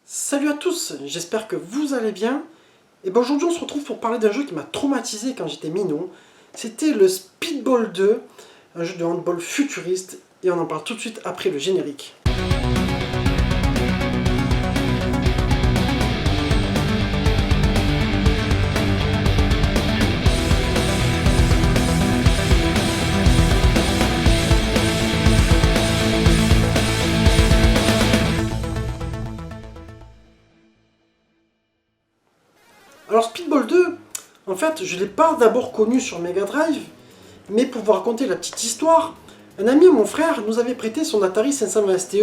Salut à tous, j'espère que vous allez bien. Et ben aujourd'hui on se retrouve pour parler d'un jeu qui m'a traumatisé quand j'étais minot. C'était le Speedball 2, un jeu de handball futuriste, et on en parle tout de suite après le générique. Alors Speedball 2, en fait, je ne l'ai pas d'abord connu sur Mega Drive, mais pour vous raconter la petite histoire, un ami à mon frère nous avait prêté son Atari 520 STE,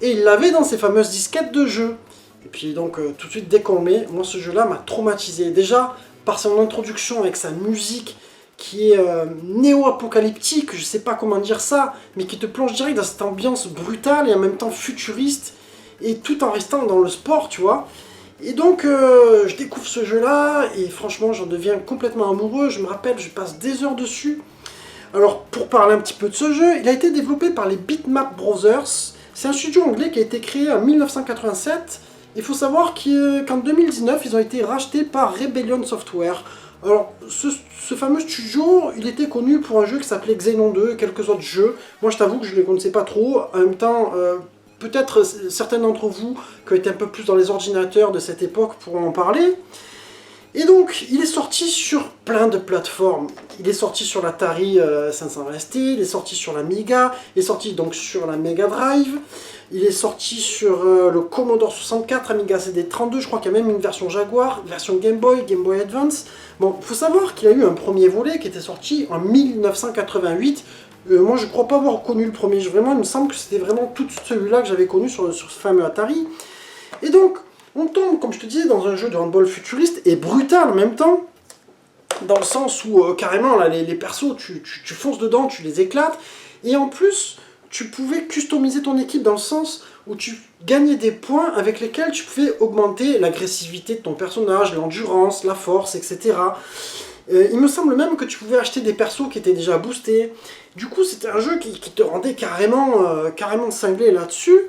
et il l'avait dans ses fameuses disquettes de jeu. Et puis donc tout de suite dès qu'on le met, moi ce jeu-là m'a traumatisé. Déjà par son introduction avec sa musique qui est néo-apocalyptique, je sais pas comment dire ça, mais qui te plonge direct dans cette ambiance brutale et en même temps futuriste, et tout en restant dans le sport, tu vois. Et donc je découvre ce jeu-là, et franchement j'en deviens complètement amoureux. Je me rappelle, je passe des heures dessus. Alors pour parler un petit peu de ce jeu, il a été développé par les Bitmap Brothers. C'est un studio anglais qui a été créé en 1987. Il faut savoir qu'en 2019, ils ont été rachetés par Rebellion Software. Alors, ce fameux studio, il était connu pour un jeu qui s'appelait Xenon 2 et quelques autres jeux. Moi, je t'avoue que je ne les connaissais pas trop. En même temps, peut-être certains d'entre vous qui ont été un peu plus dans les ordinateurs de cette époque pourront en parler. Et donc, il est sorti sur plein de plateformes. Il est sorti sur l'Atari 520 ST, il est sorti sur l'Amiga, il est sorti donc sur la Mega Drive, il est sorti sur le Commodore 64, Amiga CD32, je crois qu'il y a même une version Jaguar, version Game Boy Advance. Bon, il faut savoir qu'il y a eu un premier volet qui était sorti en 1988. Moi, je ne crois pas avoir connu le premier jeu. Vraiment, il me semble que c'était vraiment tout celui-là que j'avais connu sur ce fameux Atari. Et donc, on tombe, comme je te disais, dans un jeu de handball futuriste et brutal en même temps, dans le sens où carrément là, les persos, tu fonces dedans, tu les éclates, et en plus, tu pouvais customiser ton équipe dans le sens où tu gagnais des points avec lesquels tu pouvais augmenter l'agressivité de ton personnage, l'endurance, la force, etc. Il me semble même que tu pouvais acheter des persos qui étaient déjà boostés. Du coup, c'était un jeu qui te rendait carrément cinglé là-dessus.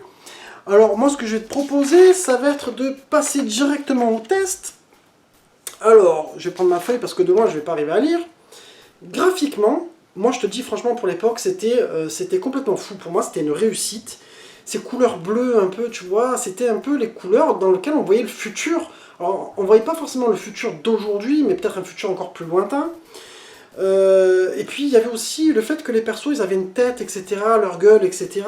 Alors moi ce que je vais te proposer, ça va être de passer directement au test. Alors, je vais prendre ma feuille parce que de loin je ne vais pas arriver à lire. Graphiquement, moi je te dis franchement pour l'époque, c'était complètement fou. Pour moi c'était une réussite. Ces couleurs bleues un peu, tu vois, c'était un peu les couleurs dans lesquelles on voyait le futur. Alors on ne voyait pas forcément le futur d'aujourd'hui, mais peut-être un futur encore plus lointain. Et puis il y avait aussi le fait que les persos ils avaient une tête, etc., leur gueule, etc.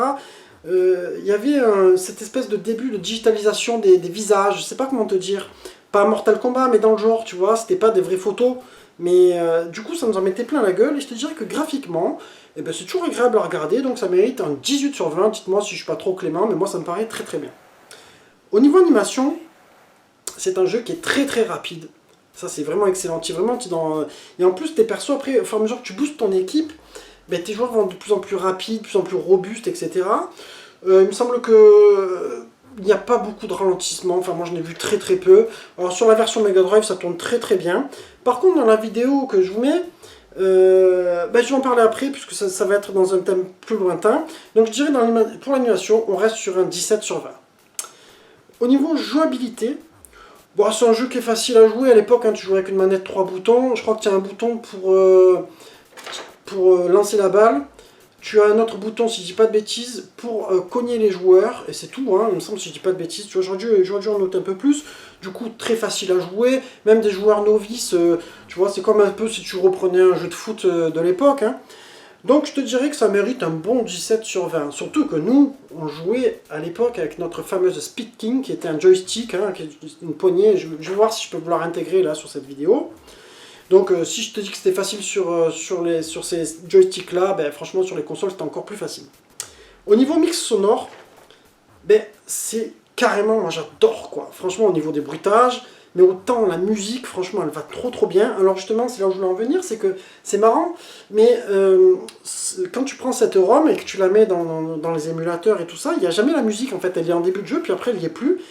Il y avait cette espèce de début de digitalisation des visages, je sais pas comment te dire, pas Mortal Kombat mais dans le genre, tu vois, c'était pas des vraies photos, mais du coup ça nous en mettait plein la gueule, et je te dirais que graphiquement, eh ben, c'est toujours agréable à regarder, donc ça mérite un 18 sur 20, dites-moi si je suis pas trop clément, mais moi ça me paraît très très bien. Au niveau animation, c'est un jeu qui est très très rapide, ça c'est vraiment excellent, et en plus tes persos après, au fur et à mesure que tu boostes ton équipe, ben, tes joueurs vont de plus en plus rapides, de plus en plus robustes, etc. Il me semble que il n'y a pas beaucoup de ralentissement, enfin moi j'en ai vu très très peu. Alors sur la version Mega Drive ça tourne très très bien. Par contre dans la vidéo que je vous mets, ben, je vais en parler après puisque ça va être dans un thème plus lointain. Donc je dirais pour l'animation on reste sur un 17 sur 20. Au niveau jouabilité, bon, c'est un jeu qui est facile à jouer à l'époque, hein, tu jouais avec une manette 3 boutons. Je crois que tu as un bouton pour lancer la balle. Tu as un autre bouton, si je dis pas de bêtises, pour cogner les joueurs, et c'est tout, hein, il me semble, si je dis pas de bêtises. Tu vois, j'aurais dû en noter un peu plus. Du coup, très facile à jouer, même des joueurs novices, tu vois, c'est comme un peu si tu reprenais un jeu de foot de l'époque. Hein. Donc je te dirais que ça mérite un bon 17 sur 20. Surtout que nous, on jouait à l'époque avec notre fameuse Speed King, qui était un joystick, hein, qui est une poignée. Je vais voir si je peux vouloir intégrer là sur cette vidéo. Donc si je te dis que c'était facile sur ces joysticks là, ben, franchement sur les consoles c'était encore plus facile. Au niveau mix sonore, ben, c'est carrément, moi j'adore quoi. Franchement au niveau des bruitages, mais autant la musique, franchement elle va trop trop bien. Alors justement c'est là où je voulais en venir, c'est que c'est marrant, mais quand tu prends cette ROM et que tu la mets dans les émulateurs et tout ça, il n'y a jamais la musique en fait, elle est en début de jeu puis après elle n'y est plus.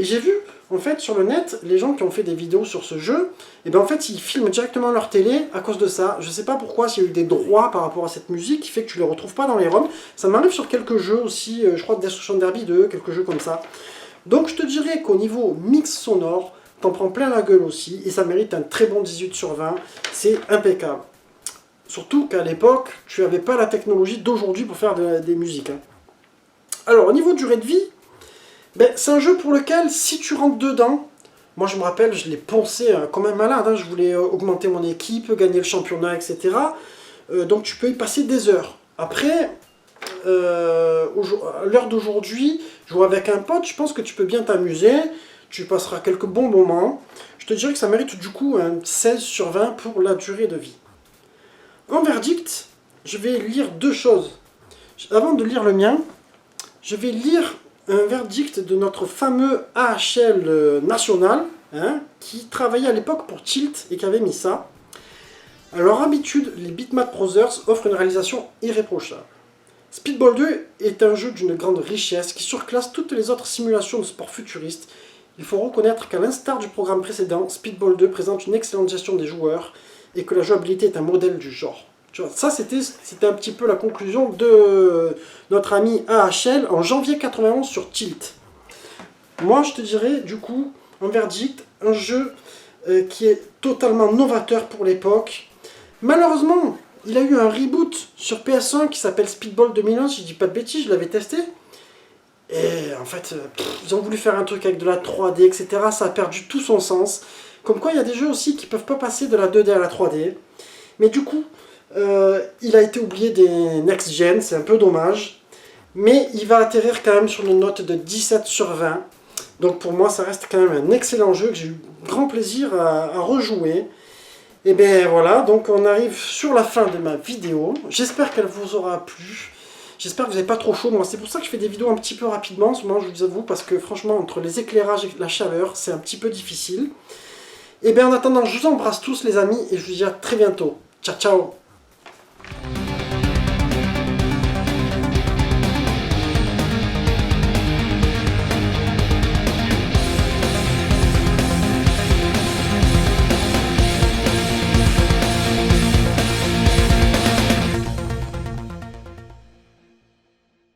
Et j'ai vu, en fait, sur le net, les gens qui ont fait des vidéos sur ce jeu, et ben en fait, ils filment directement leur télé à cause de ça. Je sais pas pourquoi, s'il y a eu des droits par rapport à cette musique, qui fait que tu les retrouves pas dans les ROM. Ça m'arrive sur quelques jeux aussi, je crois Destruction Derby 2, quelques jeux comme ça. Donc je te dirais qu'au niveau mix sonore, t'en prends plein la gueule aussi, et ça mérite un très bon 18 sur 20, c'est impeccable. Surtout qu'à l'époque, tu n'avais pas la technologie d'aujourd'hui pour faire des musiques. Hein. Alors, au niveau durée de vie, ben, c'est un jeu pour lequel, si tu rentres dedans, moi je me rappelle, je l'ai poncé comme un malade, hein, je voulais augmenter mon équipe, gagner le championnat, etc. Donc tu peux y passer des heures. Après, à l'heure d'aujourd'hui, jouer avec un pote, je pense que tu peux bien t'amuser, tu passeras quelques bons moments. Je te dirais que ça mérite du coup un 16 sur 20 pour la durée de vie. En verdict, je vais lire deux choses. Avant de lire le mien, je vais lire un verdict de notre fameux AHL national, hein, qui travaillait à l'époque pour Tilt et qui avait mis ça. À leur habitude, les Bitmap Brothers offrent une réalisation irréprochable. Speedball 2 est un jeu d'une grande richesse qui surclasse toutes les autres simulations de sport futuristes. Il faut reconnaître qu'à l'instar du programme précédent, Speedball 2 présente une excellente gestion des joueurs et que la jouabilité est un modèle du genre. Tu vois, ça, c'était un petit peu la conclusion de notre ami AHL en janvier 91 sur Tilt. Moi, je te dirais, du coup, en verdict, un jeu qui est totalement novateur pour l'époque. Malheureusement, il a eu un reboot sur PS1 qui s'appelle Speedball 2011, si je dis pas de bêtises, je l'avais testé. Et en fait, ils ont voulu faire un truc avec de la 3D, etc. Ça a perdu tout son sens. Comme quoi, il y a des jeux aussi qui peuvent pas passer de la 2D à la 3D. Mais du coup, il a été oublié des next-gen, c'est un peu dommage. Mais il va atterrir quand même sur une note de 17 sur 20. Donc pour moi, ça reste quand même un excellent jeu que j'ai eu grand plaisir à rejouer. Et bien voilà, donc on arrive sur la fin de ma vidéo. J'espère qu'elle vous aura plu. J'espère que vous n'avez pas trop chaud. Moi, c'est pour ça que je fais des vidéos un petit peu rapidement en ce moment, je vous avoue, parce que franchement, entre les éclairages et la chaleur, c'est un petit peu difficile. Et bien en attendant, je vous embrasse tous les amis et je vous dis à très bientôt. Ciao, ciao!